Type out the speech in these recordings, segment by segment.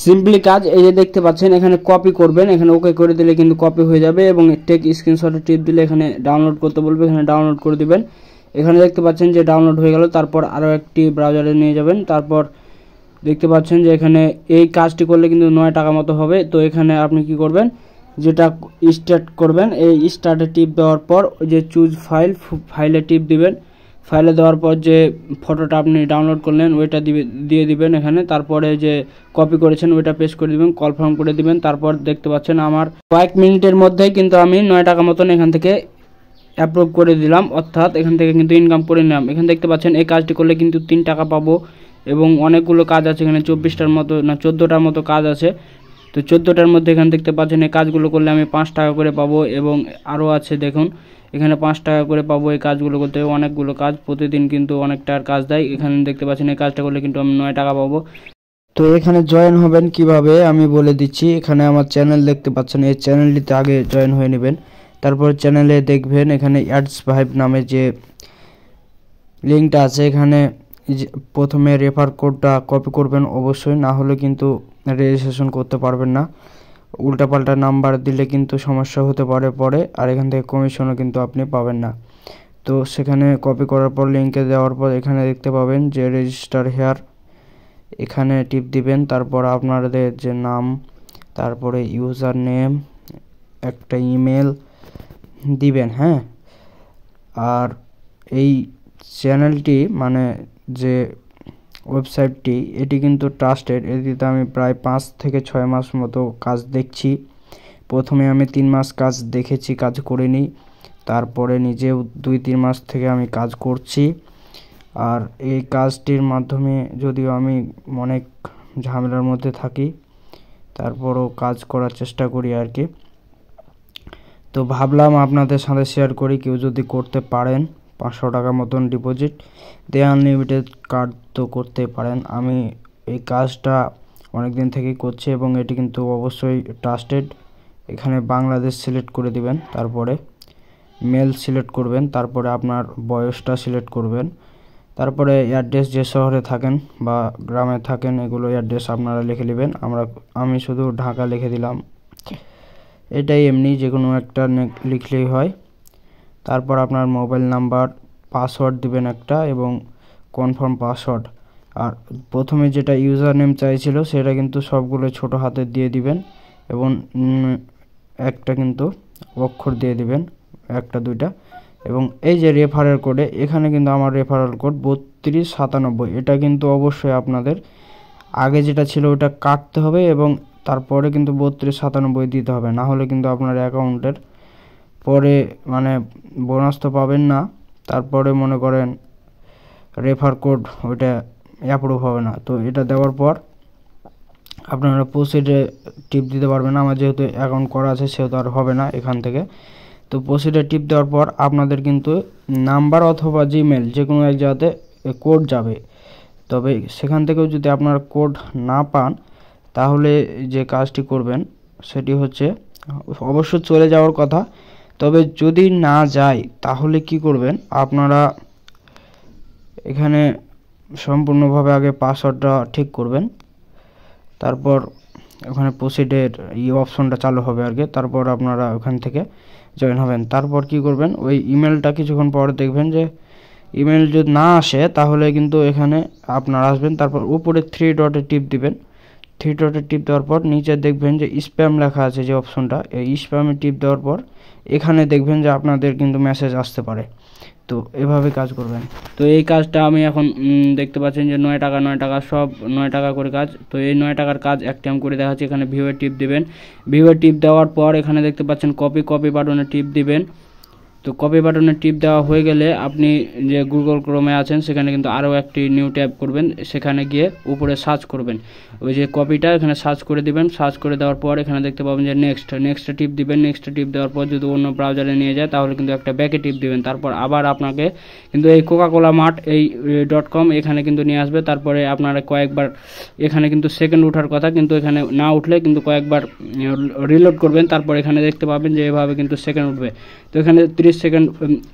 Simply কাজ এই যে দেখতে পাচ্ছেন এখানে কপি করবেন, এখানে ওকে করে দিলে কিন্তু কপি হয়ে যাবে এবং টেক স্ক্রিনশটে টিপ দিলে এখানে ডাউনলোড করতে বলবে, এখানে ডাউনলোড করে দিবেন। এখানে দেখতে পাচ্ছেন যে ডাউনলোড হয়ে গেল। তারপর আরও একটি ব্রাউজারে নিয়ে যাবেন। তারপর দেখতে পাচ্ছেন যে এখানে এই কাজটি করলে কিন্তু 9 টাকা মতো হবে। তো এখানে আপনি কি করবেন, যেটা স্টার্ট করবেন, এই স্টার্টে টিপ দেওয়ার পর ওই যে চুজ ফাইলে টিপ দিবেন। ফাইলে দেওয়ার পর যে ফটোটা আপনি ডাউনলোড করলেন ওইটা দিয়ে দিবেন এখানে। তারপরে যে কপি করেছেন ওইটা পেস্ট করে দিবেন, কনফার্ম করে দিবেন। তারপর দেখতে পাচ্ছেন আমার কয়েক মিনিটের মধ্যেই কিন্তু আমি 9 টাকা মতন এখান থেকে অ্যাপ্রুভ করে দিলাম, অর্থাৎ এখান থেকে কিন্তু ইনকাম করে নিলাম। এখানে দেখতে পাচ্ছেন এই কাজটি করলে কিন্তু 3 টাকা পাবো এবং অনেকগুলো কাজ আছে এখানে, 24টার মতো না 14টার মতো কাজ আছে। তো 14টার মধ্যে এখানে দেখতে পাচ্ছেন এই কাজগুলো করলে আমি 5 টাকা করে পাবো এবং আরও আছে দেখুন এখানে 5 টাকা করে পাবো। এই কাজগুলো করতে অনেকগুলো কাজ, প্রতিদিন কিন্তু অনেক টাকার কাজ দেয়। এখানে দেখতে পাচ্ছেন এই কাজটা করলে কিন্তু আমি 9 টাকা পাবো। তো এখানে জয়েন হবেন কিভাবে আমি বলে দিচ্ছি। এখানে আমার চ্যানেল দেখতে পাচ্ছেন, এই চ্যানেলটিতে আগে জয়েন হয়ে নেবেন। তারপর চ্যানেলে দেখবেন এখানে অ্যাডস ভাইব নামে যে লিঙ্কটা আছে, এখানে প্রথমে রেফার কোডটা কপি করবেন অবশ্যই, না হলে কিন্তু রেজিস্ট্রেশন করতে পারবেন না। উল্টাপাল্টা নাম্বার দিলে কিন্তু সমস্যা হতে পারে পরে, আর এখান থেকে কমিশনও কিন্তু আপনি পাবেন না। তো সেখানে কপি করার পর লিঙ্কে দেওয়ার পর এখানে দেখতে পাবেন যে রেজিস্টার হেয়ার, এখানে টিপ দিবেন। তারপর আপনাদের যে নাম, তারপরে ইউজার নেম, একটা ইমেল দিবেন। হ্যাঁ, আর এই চ্যানেলটি মানে যে ওয়েবসাইটটি এটি কিন্তু ট্রাস্টেড। এটিতে আমি প্রায় 5 থেকে 6 মাস মতো কাজ দেখছি। প্রথমে আমি 3 মাস কাজ দেখেছি, কাজ করিনি। তারপরে নিজেও 2-3 মাস থেকে আমি কাজ করছি। আর এই কাজটির মাধ্যমে যদিও আমি অনেক ঝামেলার মধ্যে থাকি, তারপরও কাজ করার চেষ্টা করি আর কি। তো ভাবলাম আপনাদের সাথে শেয়ার করি, কেউ যদি করতে পারেন 500 টাকা মতন ডিপোজিট দিয়ে আনলিমিটেড কার্ড তো করতে পারেন। আমি এই কাজটা অনেক দিন থেকেই করছি এবং এটি কিন্তু অবশ্যই ট্রাস্টেড। এখানে বাংলাদেশ সিলেক্ট করে দিবেন, তারপরে মেল সিলেক্ট করবেন, তারপরে আপনার বয়সটা সিলেক্ট করবেন, তারপরে অ্যাড্রেস যে শহরে থাকেন বা গ্রামে থাকেন এগুলো অ্যাড্রেস আপনারা লিখে নেবেন। আমি শুধু ঢাকা লিখে দিলাম, এটাই এমনি যে কোনো একটা লিখলেই হয়। তারপর আপনার মোবাইল নাম্বার, পাসওয়ার্ড দিবেন একটা এবং কনফার্ম পাসওয়ার্ড। আর প্রথমে যেটা ইউজার নেম চাইছিল সেটা কিন্তু সবগুলো ছোট হাতে দিয়ে দিবেন এবং একটা কিন্তু অক্ষর দিয়ে দিবেন, 1-2টা। এবং এই যে রেফারেল কোডে, এখানে কিন্তু আমার রেফারেল কোড 3297, এটা কিন্তু অবশ্যই আপনাদের আগে যেটা ছিল ওটা কাটতে হবে এবং তারপরে কিন্তু 3297 দিতে হবে, না হলে কিন্তু আপনার অ্যাকাউন্টের পরে মানে বোনাস তো পাবেন না। তারপরে মনে করেন রেফার কোড ওইটা অ্যাপ্রুভ হবে না। তো এটা দেওয়ার পর আপনারা প্রসিডে টিপ দিতে পারবেন। আমার যেহেতু অ্যাকাউন্ট করা আছে সেহেতু আর হবে না এখান থেকে। তো প্রসিডে টিপ দেওয়ার পর আপনাদের কিন্তু নাম্বার অথবা জিমেল যে কোনো এক জায়গাতে কোড যাবে। তবে সেখান থেকেও যদি আপনার কোড না পান তাহলে যে কাজটি করবেন সেটি হচ্ছে, অবশ্য চলে যাওয়ার কথা, তবে যদি না যায় তাহলে কি করবেন আপনারা, এখানে সম্পূর্ণভাবে আগে পাসওয়ার্ডটা ঠিক করবেন, তারপর ওখানে প্রসিডের অপশনটা চালু হবে আর কি। তারপর আপনারা ওখান থেকে জয়েন হবেন। তারপর কি করবেন, ওই ইমেলটা কিছুক্ষণ পরে দেখবেন যে ইমেল যদি না আসে তাহলে কিন্তু এখানে আপনারা আসবেন। তারপর উপরে 3 ডটে টিপ দিবেন। 3 ডটে টিপ দেওয়ার পর নিচে দেখবেন যে স্প্যাম লেখা আছে যে অপশনটা, এই স্প্যামে টিপ দেওয়ার পর এখানে দেখবেন যে আপনাদের কিন্তু মেসেজ আসতে পারে। তো এভাবে কাজ করবেন। তো এই কাজটা আমি এখন দেখতে পাচ্ছেন যে 9 টাকা সব 9 টাকা করে কাজ। তো এই 9 টাকার কাজ একটা আমি করে দেখাচ্ছি। এখানে ভিউয়ে টিপ দিবেন। ভিউয়ে টিপ দেওয়ার পর এখানে দেখতে পাচ্ছেন কপি বাটনে টিপ দিবেন। তো কপি বাটনে টিপ দেওয়া হয়ে গেলে আপনি যে গুগল ক্রোমে আছেন সেখানে কিন্তু আরও একটি নিউ ট্যাব করবেন, সেখানে গিয়ে উপরে সার্চ করবেন ওই যে কপিটা, এখানে সার্চ করে দিবেন। সার্চ করে দেওয়ার পর এখানে দেখতে পাবেন যে নেক্সট টিপ দিবেন। নেক্সট টিপ দেওয়ার পর যদি অন্য ব্রাউজারে নিয়ে যায় তাহলে কিন্তু একটা ব্যাকে টিপ দিবেন। তারপর আবার আপনাকে কিন্তু এই কোকাকোলা মার্ট এই .com এখানে কিন্তু নিয়ে আসবে। তারপরে আপনারা কয়েকবার এখানে কিন্তু সেকেন্ড ওঠার কথা, কিন্তু এখানে না উঠলে কিন্তু কয়েকবার রিলোড করবেন। তারপর এখানে দেখতে পাবেন যে এভাবে কিন্তু সেকেন্ড উঠবে। তো এখানে 30 সেকেন্ড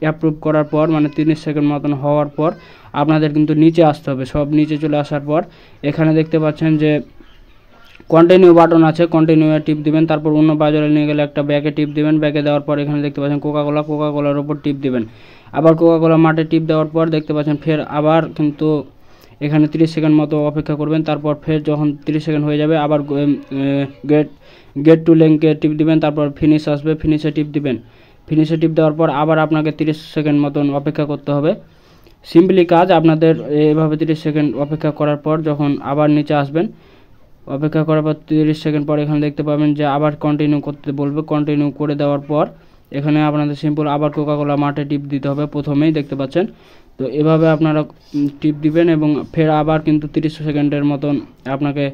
অ্যাপ্রুভ করার পর মানে 30 সেকেন্ড মতন হওয়ার পর আপনাদের কিন্তু নিচে আসতে হবে। সব নিচে চলে আসার পর এখানে দেখতে পাচ্ছেন যে কন্টিনিউ বাটন আছে, কন্টিনিউ টিপ দিবেন, তারপর অন্য ব্রাউজারে নিয়ে গেলে একটা ব্যাকে টিপ দিবেন, ব্যাকে দেওয়ার পর এখানে দেখতে পাচ্ছেন কোকাকোলার উপর টিপ দিবেন, আবার কোকাকোলা মার্টে টিপ দেওয়ার পর দেখতে পাচ্ছেন ফের আবার কিন্তু এখানে 30 সেকেন্ড মতো অপেক্ষা করবেন, তারপর ফের যখন 30 সেকেন্ড হয়ে যাবে আবার গেট টু লিঙ্কে টিপ দিবেন, তারপর ফিনিশ আসবে, ফিনিশে টিপ দিবেন, ফিনিশে টিপ দেওয়ার পর আবার আপনাকে 30 সেকেন্ড মতন অপেক্ষা করতে হবে। সিম্পলি কাজ আপনাদের এভাবে 30 সেকেন্ড অপেক্ষা করার পর যখন আবার নিচে আসবেন, অপেক্ষা করার পর 30 সেকেন্ড পর এখানে দেখতে পাবেন যে আবার কন্টিনিউ করতে বলবে, কন্টিনিউ করে দেওয়ার পর এখানে আপনাদের সিম্পল আবার কোকাকোলা মার্টে টিপ দিতে হবে, প্রথমেই দেখতে পাচ্ছেন। তো এভাবে আপনারা টিপ দিবেন এবং ফের আবার কিন্তু 30 সেকেন্ডের মতন আপনাকে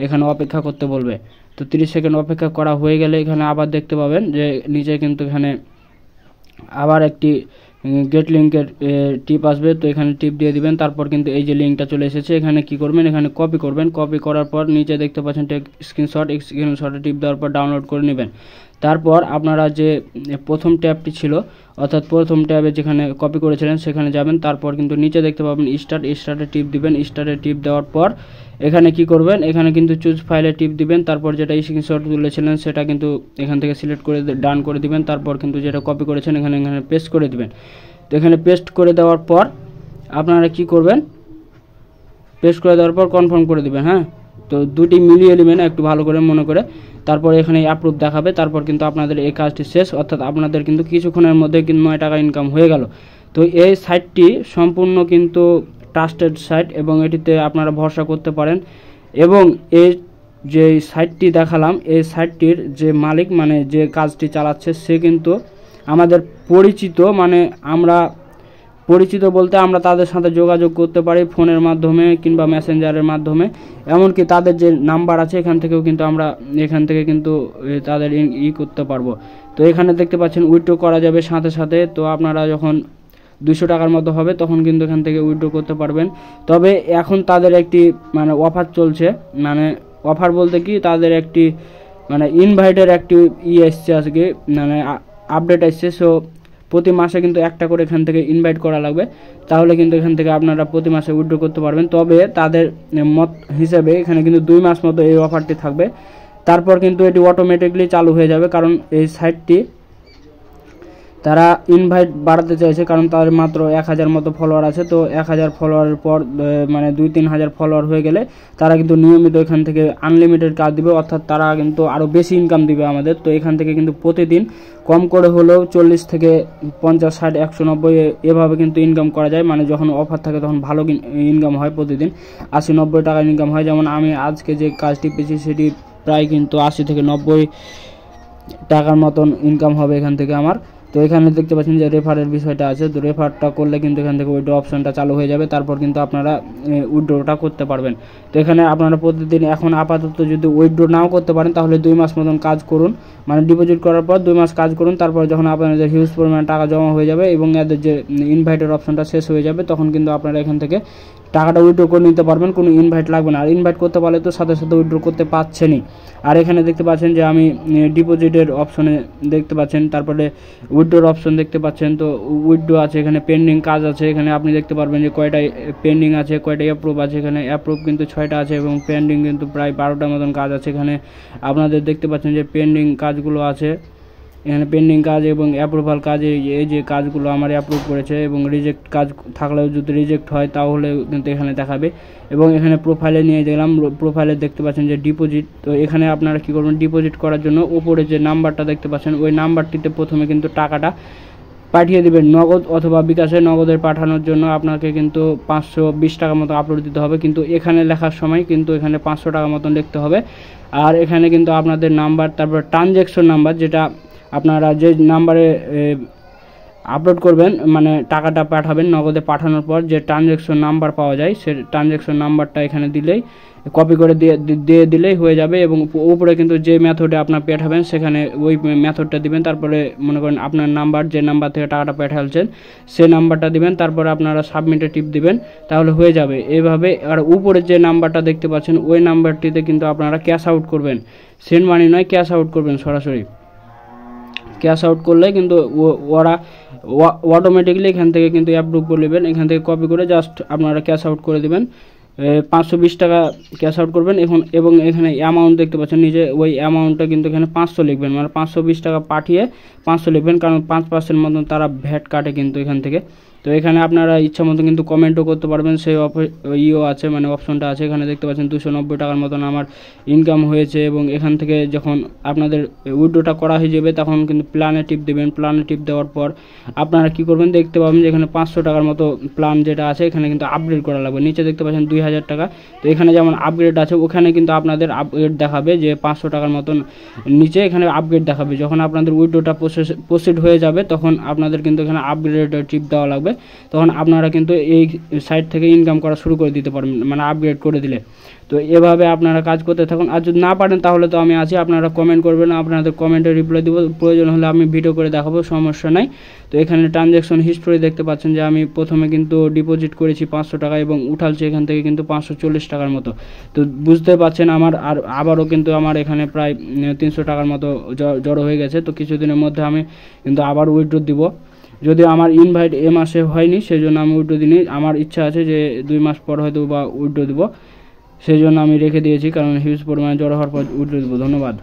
এখানে অপেক্ষা করতে বলবে। তো 30 সেকেন্ড অপেক্ষা করা হয়ে গেলে এখানে আবার দেখতে পাবেন যে নিচে কিন্তু এখানে আবার একটি গেট লিঙ্কের টিপ আসবে, তো এখানে টিপ দিয়ে দিবেন, তারপর কিন্তু এই যে লিঙ্কটা চলে এসেছে, এখানে কি করবেন, এখানে কপি করবেন, কপি করার পর নিচে দেখতে পাচ্ছেন টেক স্ক্রিনশটে টিপ দেওয়ার পর ডাউনলোড করে নেবেন। তারপর আপনারা যে প্রথম ট্যাবটি ছিল অর্থাৎ প্রথম ট্যাবে যেখানে কপি করেছিলেন সেখানে যাবেন, তারপর কিন্তু নিচে দেখতে পাবেন স্টার্টে টিপ দিবেন, স্টার্টে টিপ দেওয়ার পর এখানে কি করবেন, এখানে কিন্তু চুজ ফাইলে টিপ দিবেন, তারপর যেটা স্ক্রিনশট তুলেছিলেন সেটা কিন্তু এখান থেকে সিলেক্ট করে ডান করে দিবেন, তারপর কিন্তু যেটা কপি করেছেন এখানে পেস্ট করে দিবেন। তো এখানে পেস্ট করে দেওয়ার পর আপনারা কি করবেন, পেস্ট করে দেওয়ার পর কনফার্ম করে দিবেন। হ্যাঁ, তো দুটি মিলিয়ে নেবেন একটু ভালো করে মনে করে, তারপর এখানে অ্যাপ্রুভ দেখাবে, তারপর কিন্তু আপনাদের এই কাজটি শেষ, অর্থাৎ আপনাদের কিন্তু কিছুক্ষণের মধ্যে কিন্তু 9 টাকা ইনকাম হয়ে গেল। তো এই সাইটটি সম্পূর্ণ কিন্তু ট্রাস্টেড সাইট এবং এটিতে আপনারা ভরসা করতে পারেন। এবং এই যে সাইটটি দেখালাম, এই সাইটটির যে মালিক মানে যে কাজটি চালাচ্ছে সে কিন্তু আমাদের পরিচিত, মানে আমরা পরিচিত বলতে আমরা তাদের সাথে যোগাযোগ করতে পারি ফোনের মাধ্যমে কিংবা মেসেঞ্জারের মাধ্যমে, এমনকি তাদের যে নাম্বার আছে এখান থেকেও কিন্তু আমরা এখান থেকে কিন্তু তাদের করতে পারবো। তো এখানে দেখতে পাচ্ছেন উইথড্র করা যাবে সাথে সাথে, তো আপনারা যখন 200 টাকার মতো হবে তখন কিন্তু এখান থেকে উইথড্র করতে পারবেন। তবে এখন তাদের একটি মানে অফার চলছে, মানে অফার বলতে কি তাদের একটি মানে ইনভাইটের একটি এসছে আজকে, মানে আপডেট আসছে। সো প্রতি মাসে কিন্তু একটা করে এখান থেকে ইনভাইট করা লাগবে, তাহলে কিন্তু এখান থেকে আপনারা প্রতি মাসে উইথড্র করতে পারবেন। তবে তাদের মত হিসেবে এখানে কিন্তু 2 মাস মতো এই অফারটি থাকবে, তারপর কিন্তু এটি অটোমেটিকলি চালু হয়ে যাবে, কারণ এই সাইটটি তারা ইনভাইট বাড়াতে চাইছে, কারণ তাদের মাত্র 1000 মতো ফলোয়ার আছে। তো 1000 ফলোয়ারের পর মানে 2-3 হাজার ফলোয়ার হয়ে গেলে তারা কিন্তু নিয়মিত এখান থেকে আনলিমিটেড কাজ দিবে, অর্থাৎ তারা কিন্তু আরও বেশি ইনকাম দিবে আমাদের। তো এখান থেকে কিন্তু প্রতিদিন কম করে হলেও 40 থেকে 50, 60, 100, 90 এভাবে কিন্তু ইনকাম করা যায়। মানে যখন অফার থাকে তখন ভালো ইনকাম হয়, প্রতিদিন 80-90 টাকা ইনকাম হয়। যেমন আমি আজকে যে কাজটি পেয়েছি সেটি প্রায় কিন্তু 80 থেকে 90 টাকার মতন ইনকাম হবে এখান থেকে আমার। তো এখানে দেখতে পাচ্ছেন যে রেফারের বিষয়টা আছে, তো রেফারটা করলে কিন্তু এখান থেকে উইথড্র অপশনটা চালু হয়ে যাবে, তারপর কিন্তু আপনারা উইথড্রটা করতে পারবেন। তো এখানে আপনারা প্রতিদিন এখন আপাতত যদি উইথড্র নাও করতে পারেন তাহলে 2 মাস মতন কাজ করুন, মানে ডিপোজিট করার পর 2 মাস কাজ করুন, তারপর যখন আপনাদের হিউজ পরিমাণ টাকা জমা হয়ে যাবে এবং এদের যে ইনভাইটের অপশনটা শেষ হয়ে যাবে তখন কিন্তু আপনারা এখান থেকে টাকাটা উইথড্র করে নিতে পারবেন, কোনো ইনভাইট লাগবে না। আর ইনভাইট করতে পারলে তো সাথে সাথে উইথড্র করতে পারছেনই। আর এখানে দেখতে পাচ্ছেন যে আমি ডিপোজিটের অপশনে দেখতে পাচ্ছেন, তারপরে উইথড্রোর অপশন দেখতে পাচ্ছেন। তো উইথড্রো আছে, এখানে পেন্ডিং কাজ আছে, এখানে আপনি দেখতে পারবেন যে কয়টা পেন্ডিং আছে, কয়টা অ্যাপ্রুভ আছে। এখানে অ্যাপ্রুভ কিন্তু 6টা আছে এবং পেন্ডিং কিন্তু প্রায় 12টার মতন কাজ আছে। এখানে আপনাদের দেখতে পাচ্ছেন যে পেন্ডিং কাজগুলো আছে, এখানে পেন্ডিং কাজ এবং অ্যাপ্রুভাল কাজ, এই যে কাজগুলো আমার অ্যাপ্রুভ করেছে এবং রিজেক্ট কাজ থাকলেও যদি রিজেক্ট হয় তাহলে কিন্তু এখানে দেখাবে। এবং এখানে প্রোফাইলে নিয়ে গেলাম, প্রোফাইলে দেখতে পাচ্ছেন যে ডিপোজিট। তো এখানে আপনারা কি করবেন, ডিপোজিট করার জন্য উপরে যে নাম্বারটা দেখতে পাচ্ছেন ওই নাম্বারটিতে প্রথমে কিন্তু টাকাটা পাঠিয়ে দিবেন, নগদ অথবা বিকাশে। নগদের পাঠানোর জন্য আপনাকে কিন্তু 520 টাকা মতো আপলোড দিতে হবে, কিন্তু এখানে লেখার সময় কিন্তু এখানে 500 টাকা মতন লিখতে হবে। আর এখানে কিন্তু আপনাদের নাম্বার, তারপর ট্রানজ্যাকশন নাম্বার, যেটা আপনারা যে নাম্বারে আপলোড করবেন মানে টাকাটা পাঠাবেন, নগদে পাঠানোর পর যে ট্রানজ্যাকশন নাম্বার পাওয়া যায় সে ট্রানজ্যাকশন নাম্বারটা এখানে দিলেই কপি করে দিয়ে দিলেই হয়ে যাবে। এবং উপরে কিন্তু যে মেথডে আপনার পাঠাবেন সেখানে ওই মেথডটা দিবেন, তারপরে মনে করেন আপনার নাম্বার যে নাম্বার থেকে টাকাটা পাঠাচ্ছেন সে নাম্বারটা দিবেন, তারপরে আপনারা সাবমিটে টিপ দিবেন, তাহলে হয়ে যাবে এইভাবে। আর উপরে যে নাম্বারটা দেখতে পাচ্ছেন ওই নাম্বারটিতে কিন্তু আপনারা ক্যাশ আউট করবেন, সেন্ড মানি নয়, ক্যাশ আউট করবেন সরাসরি। ক্যাশ আউট করলে কিন্তু ওরা অটোমেটিকলি এখান থেকে কিন্তু অ্যাপ্রুভ করে নেবেন, এখান থেকে কপি করে জাস্ট আপনারা ক্যাশ আউট করে দেবেন। 520 টাকা ক্যাশ আউট করবেন এবং এখানে অ্যামাউন্ট দেখতে পাচ্ছেন নিচে, ওই অ্যামাউন্টটা কিন্তু এখানে 500 লিখবেন, মানে 520 টাকা পাঠিয়ে 500 লিখবেন, কারণ 5% মতন তারা ভ্যাট কাটে কিন্তু এখান থেকে। তো এখানে আপনারা ইচ্ছা মতো কিন্তু কমেন্টও করতে পারবেন, সেই আছে, মানে অপশনটা আছে। এখানে দেখতে পাচ্ছেন 290 টাকার মতন আমার ইনকাম হয়েছে, এবং এখান থেকে যখন আপনাদের উইথড্রটা করা হয়ে যাবে তখন কিন্তু প্ল্যানে টিপ দেবেন। প্ল্যানে টিপ দেওয়ার পর আপনারা কি করবেন, দেখতে পাবেন যে এখানে 500 টাকার মতো প্ল্যান যেটা আছে এখানে কিন্তু আপগ্রেড করা লাগবে। নিচে দেখতে পাচ্ছেন 2000 টাকা, তো এখানে যেমন আপগ্রেড আছে ওখানে কিন্তু আপনাদের আপগ্রেড দেখাবে যে 500 টাকার মতন নিচে এখানে আপগ্রেড দেখাবে। যখন আপনাদের উইথড্রটা প্রসিড হয়ে যাবে তখন আপনাদের কিন্তু এখানে আপগ্রেড টিপ দেওয়া লাগবে, তখন আপনারা কিন্তু এই সাইট থেকে ইনকাম করা শুরু করে দিতে পারবেন, মানে আপগ্রেড করে দিলে। তো এভাবে আপনারা কাজ করতে থাকুন, আর যদি না পারেন তাহলে তো আমি আছি, আপনারা কমেন্ট করবেন, আপনাদের কমেন্টে রিপ্লাই দিব, প্রয়োজন হলে আমি ভিডিও করে দেখাবো, সমস্যা নাই। তো এখানে ট্রানজ্যাকশন হিস্ট্রি দেখতে পাচ্ছেন যে আমি প্রথমে কিন্তু ডিপোজিট করেছি 500 টাকা এবং উঠালছি এখান থেকে কিন্তু 540 টাকার মতো। তো বুঝতে পারছেন আমার আবারও কিন্তু আমার এখানে প্রায় 300 টাকার মতো জড়ো হয়ে গেছে। তো কিছুদিনের মধ্যে আমি কিন্তু আবার উইথড্র দিব, যদি আমার ইনভাইট এ মাসে হয়নি সেই জন্য আমি উইথড্র দিই। আমার ইচ্ছা আছে যে 2 মাস পর হয়তো বা উইথড্র দিব, সেই জন্য আমি রেখে দিয়েছি, কারণ হিউজ পরিমাণে জড়ো হওয়ার পর উইথড্র দিব। ধন্যবাদ।